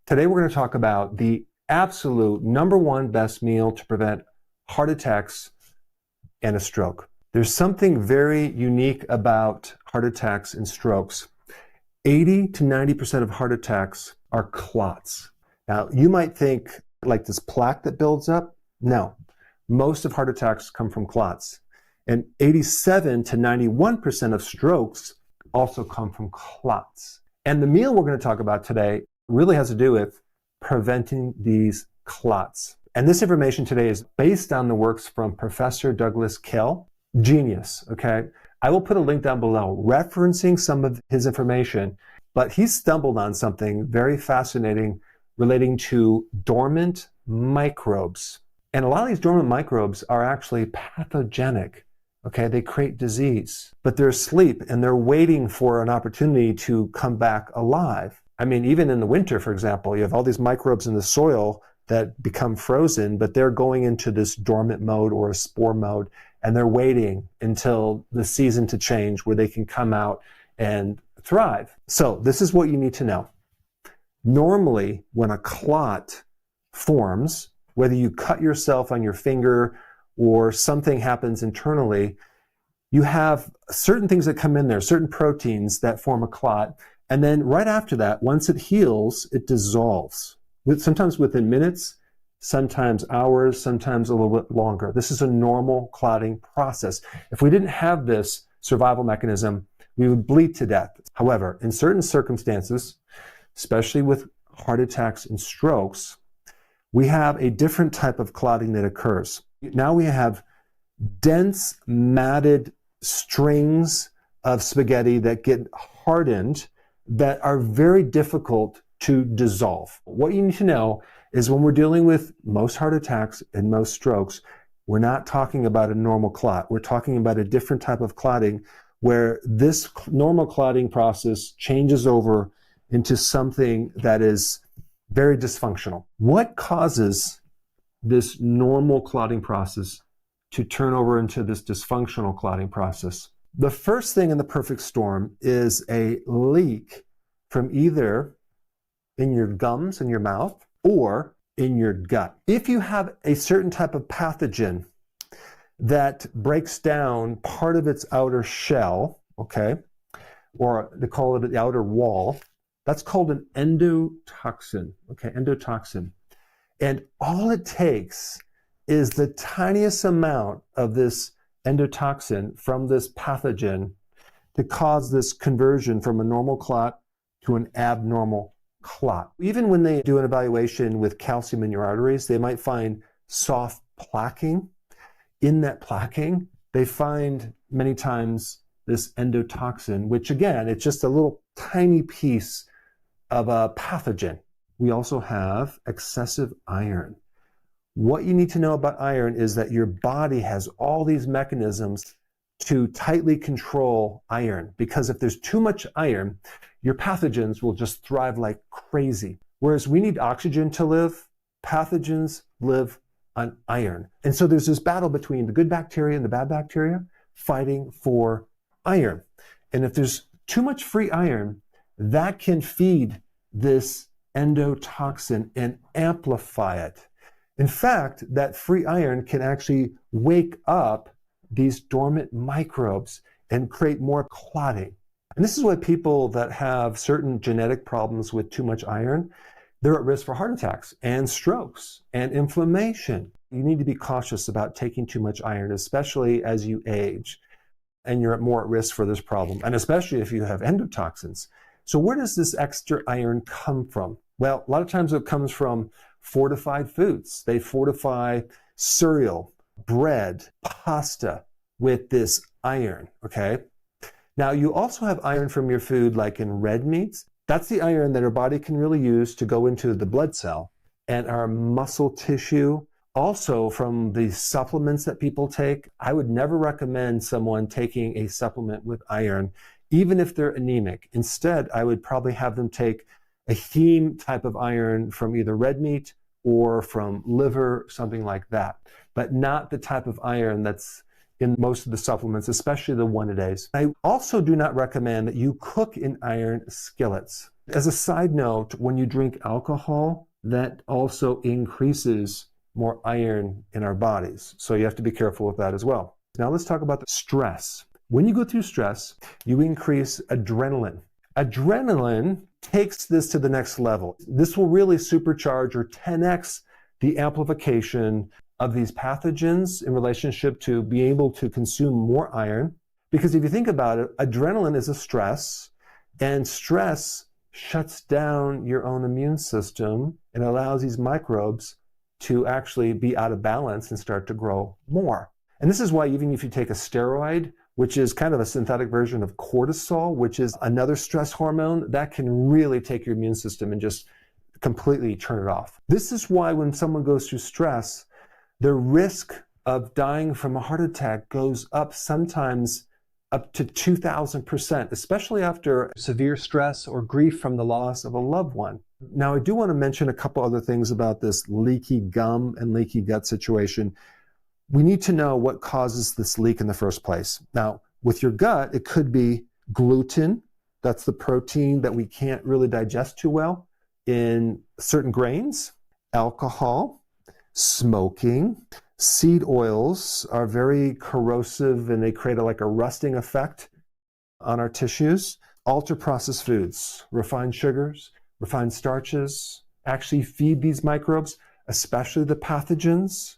Today we're going to talk about the absolute number one best meal to prevent heart attacks and a stroke. There's something very unique about heart attacks and strokes. 80 to 90% of heart attacks are clots. Now, you might think like this plaque that builds up. No, most of heart attacks come from clots. And 87 to 91% of strokes also come from clots. And the meal we're going to talk about today really has to do with preventing these clots. And this information today is based on the works from Professor Douglas Kell. Genius, okay? I will put a link down below referencing some of his information, but he stumbled on something very fascinating relating to dormant microbes. And a lot of these dormant microbes are actually pathogenic, okay? They create disease, but they're asleep and they're waiting for an opportunity to come back alive. I mean, even in the winter, for example, you have all these microbes in the soil that become frozen, but they're going into this dormant mode or a spore mode, and they're waiting until the season to change where they can come out and thrive. So this is what you need to know. Normally, when a clot forms, whether you cut yourself on your finger or something happens internally, you have certain things that come in there, certain proteins that form a clot. And then right after that, once it heals, it dissolves. Sometimes within minutes, sometimes hours, sometimes a little bit longer. This is a normal clotting process. If we didn't have this survival mechanism, we would bleed to death. However, in certain circumstances, especially with heart attacks and strokes, we have a different type of clotting that occurs. Now we have dense, matted strings of spaghetti that get hardened that are very difficult to dissolve. What you need to know is when we're dealing with most heart attacks and most strokes, we're not talking about a normal clot. We're talking about a different type of clotting where this normal clotting process changes over into something that is very dysfunctional. What causes this normal clotting process to turn over into this dysfunctional clotting process? The first thing in the perfect storm is a leak from either in your gums, in your mouth, or in your gut. If you have a certain type of pathogen that breaks down part of its outer shell, okay, or they call it the outer wall, that's called an endotoxin, okay, endotoxin. And all it takes is the tiniest amount of this endotoxin from this pathogen to cause this conversion from a normal clot to an abnormal clot. Even when they do an evaluation with calcium in your arteries, they might find soft plaquing. In that plaquing, they find many times this endotoxin, which again, it's just a little tiny piece of a pathogen. We also have excessive iron. What you need to know about iron is that your body has all these mechanisms to tightly control iron, because if there's too much iron, your pathogens will just thrive like crazy. Whereas we need oxygen to live, pathogens live on iron. And so there's this battle between the good bacteria and the bad bacteria fighting for iron. And if there's too much free iron, that can feed this endotoxin and amplify it. In fact, that free iron can actually wake up these dormant microbes and create more clotting. And this is why people that have certain genetic problems with too much iron, they're at risk for heart attacks and strokes and inflammation. You need to be cautious about taking too much iron, especially as you age, and you're more at risk for this problem, and especially if you have endotoxins. So where does this extra iron come from? Well, a lot of times it comes from fortified foods. They fortify cereal, bread, pasta with this iron, okay? Now, you also have iron from your food, like in red meats. That's the iron that our body can really use to go into the blood cell and our muscle tissue. Also, from the supplements that people take, I would never recommend someone taking a supplement with iron, even if they're anemic. Instead, I would probably have them take a heme type of iron from either red meat or from liver, something like that, but not the type of iron that's in most of the supplements, especially the one-a-days. I also do not recommend that you cook in iron skillets. As a side note, when you drink alcohol, that also increases more iron in our bodies. So you have to be careful with that as well. Now let's talk about the stress. When you go through stress, you increase adrenaline. Adrenaline takes this to the next level. This will really supercharge or 10x the amplification of these pathogens in relationship to being able to consume more iron. Because if you think about it, adrenaline is a stress, and stress shuts down your own immune system and allows these microbes to actually be out of balance and start to grow more. And this is why even if you take a steroid, which is kind of a synthetic version of cortisol, which is another stress hormone, that can really take your immune system and just completely turn it off. This is why when someone goes through stress, the risk of dying from a heart attack goes up sometimes up to 2,000%, especially after severe stress or grief from the loss of a loved one. Now, I do want to mention a couple other things about this leaky gum and leaky gut situation. We need to know what causes this leak in the first place. Now, with your gut, it could be gluten. That's the protein that we can't really digest too well in certain grains. Alcohol, smoking, seed oils are very corrosive and they create like a rusting effect on our tissues. Ultra-processed foods, refined sugars, refined starches actually feed these microbes, especially the pathogens.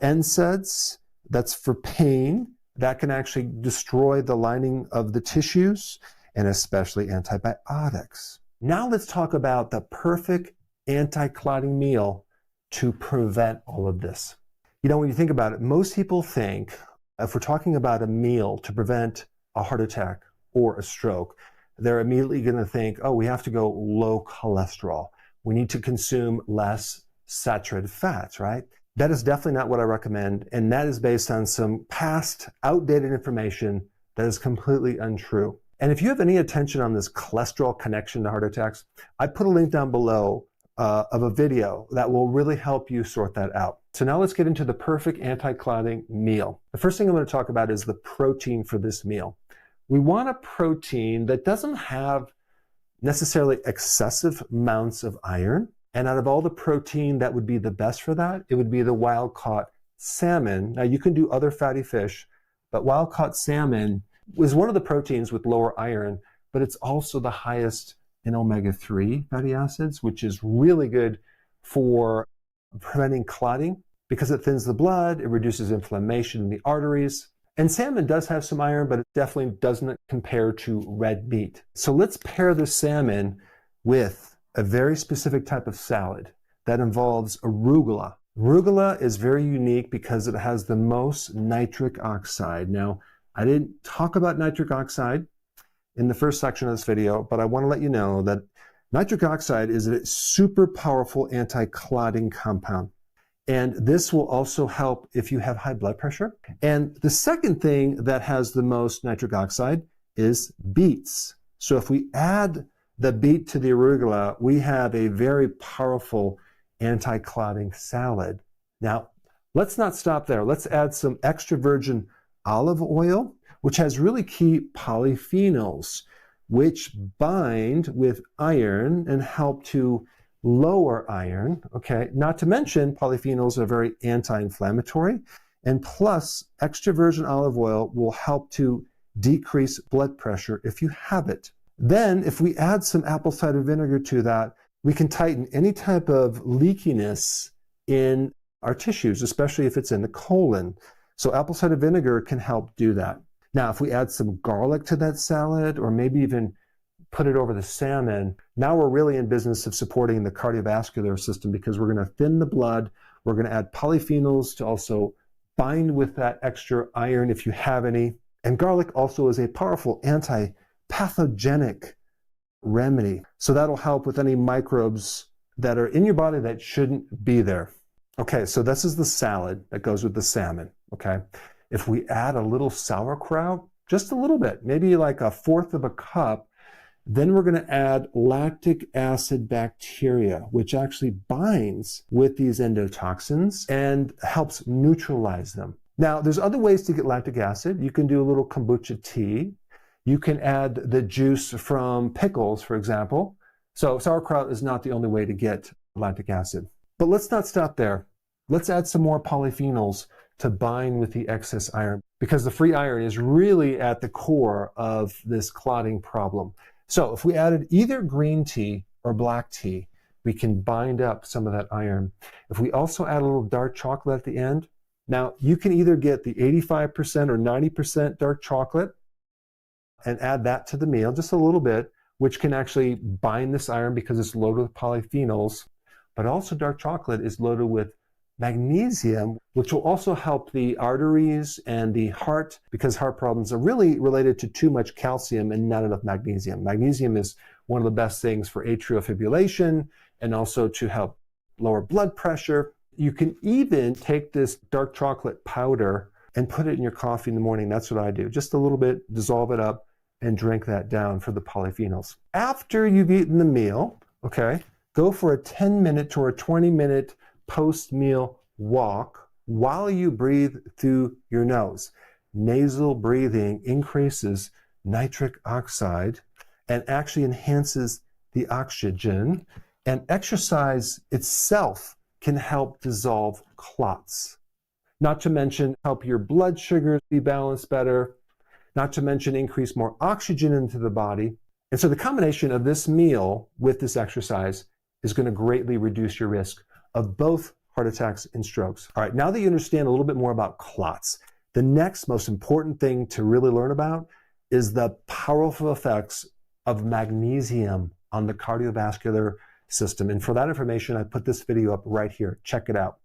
NSAIDs, that's for pain, that can actually destroy the lining of the tissues, and especially antibiotics. Now let's talk about the perfect anti-clotting meal to prevent all of this. You know, when you think about it, most people think if we're talking about a meal to prevent a heart attack or a stroke, they're immediately going to think, oh, we have to go low cholesterol. We need to consume less saturated fats, right? That is definitely not what I recommend, and that is based on some past outdated information that is completely untrue. And if you have any attention on this cholesterol connection to heart attacks, I put a link down below of a video that will really help you sort that out. So now let's get into the perfect anti-clotting meal. The first thing I'm going to talk about is the protein for this meal. We want a protein that doesn't have necessarily excessive amounts of iron. And out of all the protein that would be the best for that, it would be the wild-caught salmon. Now, you can do other fatty fish, but wild-caught salmon is one of the proteins with lower iron, but it's also the highest in omega-3 fatty acids, which is really good for preventing clotting because it thins the blood, it reduces inflammation in the arteries. And salmon does have some iron, but it definitely doesn't compare to red meat. So let's pair the salmon with a very specific type of salad that involves arugula. Arugula is very unique because it has the most nitric oxide. Now, I didn't talk about nitric oxide in the first section of this video, but I want to let you know that nitric oxide is a super powerful anti-clotting compound. And this will also help if you have high blood pressure. And the second thing that has the most nitric oxide is beets. So if we add the beet to the arugula, we have a very powerful anti-clotting salad. Now, let's not stop there. Let's add some extra virgin olive oil, which has really key polyphenols, which bind with iron and help to lower iron, okay? Not to mention polyphenols are very anti-inflammatory, and plus extra virgin olive oil will help to decrease blood pressure if you have it. Then if we add some apple cider vinegar to that, we can tighten any type of leakiness in our tissues, especially if it's in the colon. So apple cider vinegar can help do that. Now, if we add some garlic to that salad, or maybe even put it over the salmon, now we're really in business of supporting the cardiovascular system because we're going to thin the blood. We're going to add polyphenols to also bind with that extra iron if you have any. And garlic also is a powerful anti-pathogenic remedy. So that'll help with any microbes that are in your body that shouldn't be there. Okay, so this is the salad that goes with the salmon, okay? If we add a little sauerkraut, just a little bit, maybe like 1/4 of a cup, then we're going to add lactic acid bacteria, which actually binds with these endotoxins and helps neutralize them. Now, there's other ways to get lactic acid. You can do a little kombucha tea. You can add the juice from pickles, for example. So sauerkraut is not the only way to get lactic acid. But let's not stop there. Let's add some more polyphenols to bind with the excess iron, because the free iron is really at the core of this clotting problem. So if we added either green tea or black tea, we can bind up some of that iron. If we also add a little dark chocolate at the end, now you can either get the 85% or 90% dark chocolate and add that to the meal, just a little bit, which can actually bind this iron because it's loaded with polyphenols. But also dark chocolate is loaded with magnesium, which will also help the arteries and the heart, because heart problems are really related to too much calcium and not enough magnesium. Magnesium is one of the best things for atrial fibrillation and also to help lower blood pressure. You can even take this dark chocolate powder and put it in your coffee in the morning. That's what I do. Just a little bit, dissolve it up, and drink that down for the polyphenols. After you've eaten the meal, okay, go for a 10-minute or a 20-minute post-meal walk while you breathe through your nose. Nasal breathing increases nitric oxide and actually enhances the oxygen, and exercise itself can help dissolve clots. Not to mention help your blood sugars be balanced better, not to mention increase more oxygen into the body. And so the combination of this meal with this exercise is going to greatly reduce your risk of both heart attacks and strokes. All right, now that you understand a little bit more about clots, the next most important thing to really learn about is the powerful effects of magnesium on the cardiovascular system. And for that information, I put this video up right here. Check it out.